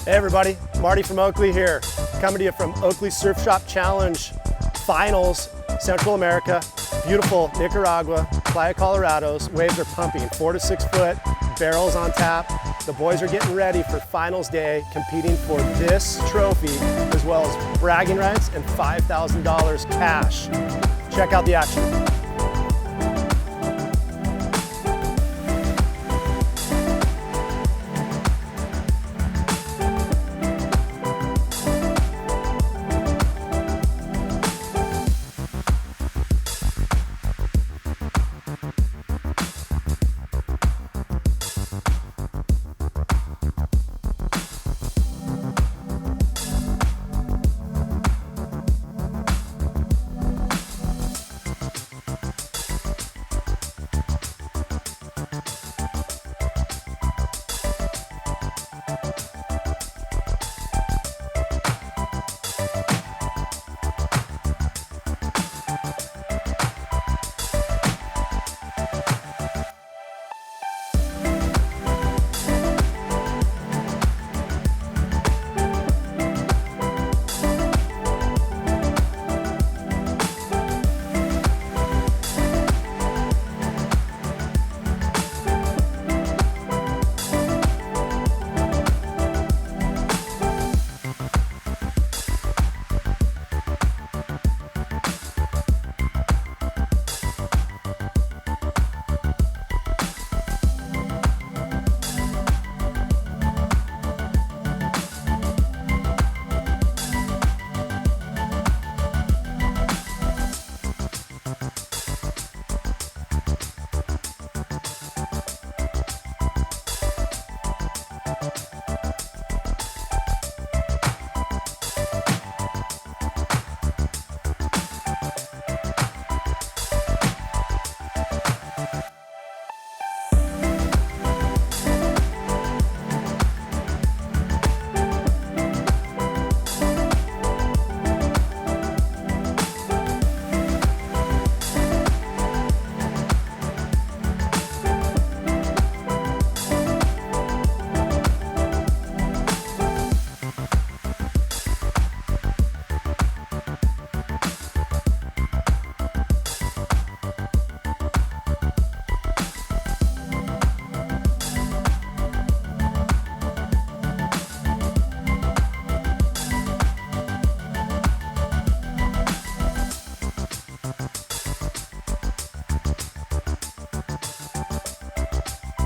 Hey everybody, Marty from Oakley here, coming to you from Oakley Surf Shop Challenge Finals, Central America, beautiful Nicaragua, Playa Colorado's. Waves are pumping, 4 to 6 foot, barrels on tap. The boys are getting ready for finals day, competing for this trophy, as well as bragging rights and $5,000 cash. Check out the action.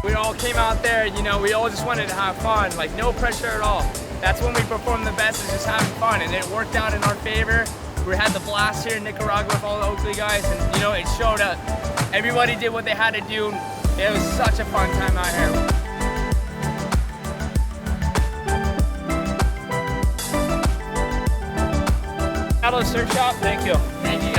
We all came out there, you know, we all just wanted to have fun, like no pressure at all. That's when we perform the best, is just having fun, and it worked out in our favor. We had the blast here in Nicaragua with all the Oakley guys, and you know, it showed up. Everybody did what they had to do. It was such a fun time out here. Catalyst Surf Shop, thank you. Thank you.